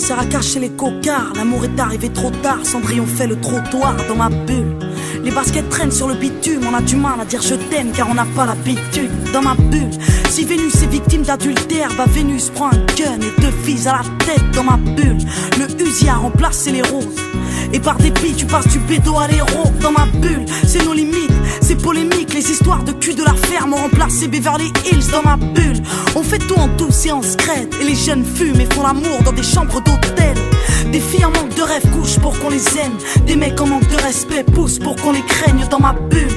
sert à cacher les cocards. L'amour est arrivé trop tard, Cendrillon fait le trottoir dans ma bulle. Les baskets traînent sur le bitume, on a du mal à dire je t'aime car on n'a pas l'habitude. Dans ma bulle, si Vénus est victime d'adultère, bah Vénus prend un gun et 2 filles à la tête. Dans ma bulle, le Uzi a remplacé les roses. Et par dépit tu passes du bédo à l'héros. Dans ma bulle, c'est nos limites, c'est polémique. Les histoires de cul de la ferme ont remplacé Beverly Hills. Dans ma bulle, on fait tout en douce et en secrète. Et les jeunes fument et font l'amour dans des chambres d'hôtel. Des filles en manque de rêve couchent pour qu'on les aime. Des mecs en manque de respect poussent pour qu'on les craigne. Dans ma bulle,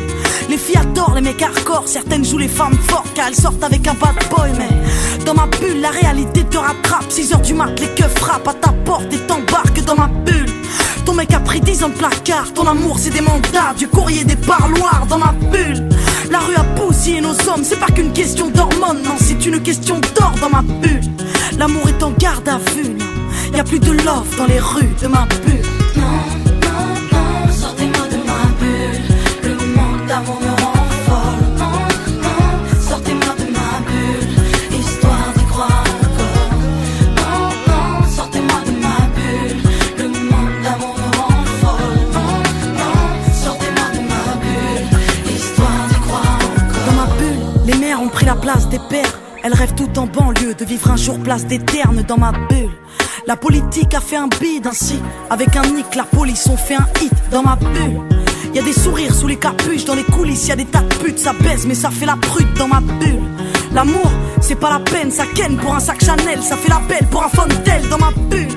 les filles adorent les mecs hardcore. Certaines jouent les femmes fortes car elles sortent avec un bad boy. Mais dans ma bulle, la réalité te rattrape. 6h du mat, les keufs frappent à ta porte et t'embarquent dans ma bulle. Ton mec a pris 10 ans de placard. Ton amour c'est des mandats, du courrier, des parloirs. Dans ma bulle, la rue a bousillé nos hommes. C'est pas qu'une question d'hormones, non, c'est une question d'or. Dans ma bulle, l'amour est en garde à vue, non. Y'a plus de love dans les rues de ma bulle. Non, non, non, sortez-moi de ma bulle. Le manque d'amour me rend folle. Non, non, sortez-moi de ma bulle, histoire d'y croire encore. Non, non, sortez-moi de ma bulle. Le manque d'amour me rend folle. Non, non, sortez-moi de ma bulle, histoire d'y croire encore. Dans ma bulle, les mères ont pris la place des pères. Elles rêvent tout en banlieue de vivre un jour place des ternes. Dans ma bulle, la politique a fait un bide ainsi. Avec un nick, la police ont fait un hit. Dans ma bulle, y'a des sourires sous les capuches. Dans les coulisses, y'a des tas de putes. Ça baise mais ça fait la prude. Dans ma bulle, l'amour, c'est pas la peine. Ça ken pour un sac Chanel. Ça fait la belle pour un Fontel. Dans ma bulle,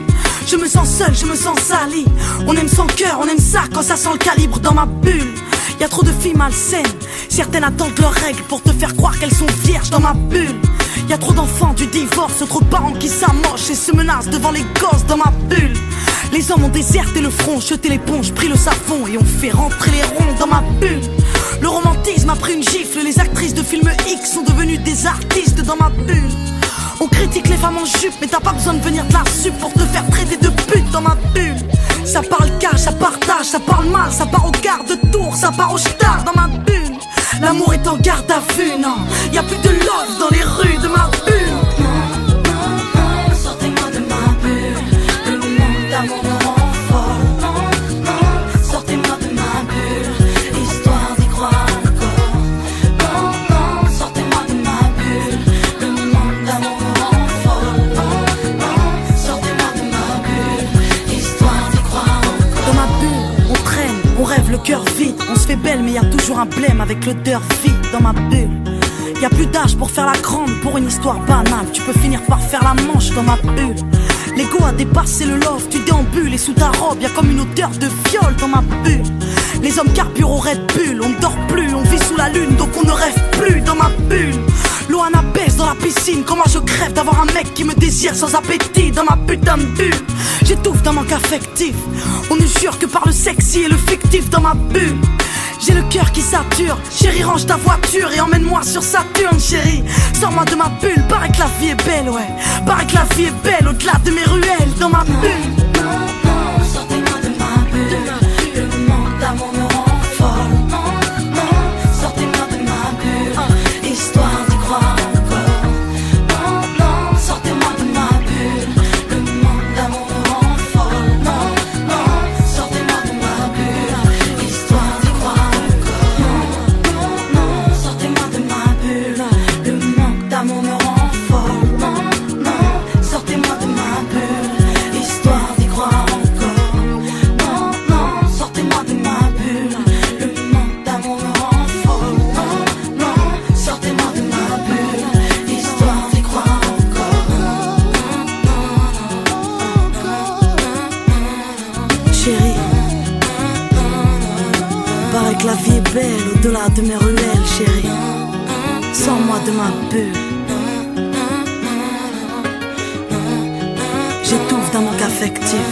je me sens seul, je me sens sali. On aime son cœur, on aime ça quand ça sent le calibre. Dans ma bulle, y'a trop de filles malsaines. Certaines attendent leurs règles pour te faire croire qu'elles sont vierges. Dans ma bulle, y'a trop d'enfants du divorce, trop de parents qui s'amochent et se menacent devant les gosses. Dans ma bulle, les hommes ont déserté le front, jeté l'éponge, pris le savon et ont fait rentrer les ronds. Dans ma bulle, le romantisme a pris une gifle. Les actrices de films X sont devenues des artistes. Dans ma bulle, on critique les femmes en jupe, mais t'as pas besoin de venir de la sup pour te faire traiter de pute. Dans ma bulle, ça parle cash, ça partage, ça parle mal, ça part au quart de tour, ça part au star. Dans ma bulle, l'amour est en garde à vue, non. Y'a plus de love dans les rues de ma bulle. Non, non, non, sortez-moi de ma bulle. Le manque d'amour me rend folle. Non, non, sortez-moi de ma bulle, histoire d'y croire encore. Non, non, sortez-moi de ma bulle. Le manque d'amour me rend folle. Non, non, sortez-moi de ma bulle, histoire d'y croire encore. Dans ma bulle, on traîne, on rêve le cœur vide. On se fait belle mais y'a toujours un blême avec l'odeur vide. Dans ma bulle, y'a plus d'âge pour faire la grande. Pour une histoire banale, tu peux finir par faire la manche. Dans ma bulle, l'ego a dépassé le love. Tu déambules et sous ta robe y'a comme une odeur de viol. Dans ma bulle, les hommes carburent au Red Bull. On ne dort plus, on vit sous la lune donc on ne rêve plus. Dans ma bulle, Loana baisse dans la piscine. Comment je crève d'avoir un mec qui me désire sans appétit. Dans ma putain de bulle, j'étouffe d'un manque affectif. On ne jure que par le sexy et le fictif. Dans ma bulle, j'ai le cœur qui sature. Chérie, range ta voiture et emmène-moi sur Saturne. Chérie, sors-moi de ma bulle. Paraît que la vie est belle, ouais. Paraît que la vie est belle au-delà de mes ruelles. Dans ma bulle, non, non, sortez-moi de ma bulle. Le manque d'amour me rend folle. Non, non, sortez-moi de ma bulle, histoire d'y croire encore. Non, non, sortez-moi de ma bulle. Le manque d'amour me rend folle. Non, non, sortez-moi de ma bulle, histoire d'y croire encore. Non, non, sortez-moi de ma bulle. Le manque d'amour me rend folle. Non, non, sortez-moi de ma bulle, histoire d'y croire encore. Non, non, sortez-moi de ma bulle. Le manque d'amour me rend folle. Non, non, sortez-moi de ma bulle, histoire d'y croire encore. chérie, paraît que la vie est belle au-delà de mes ruelles. Chérie, sors-moi de ma bulle. J'étouffe d'un manque affectif.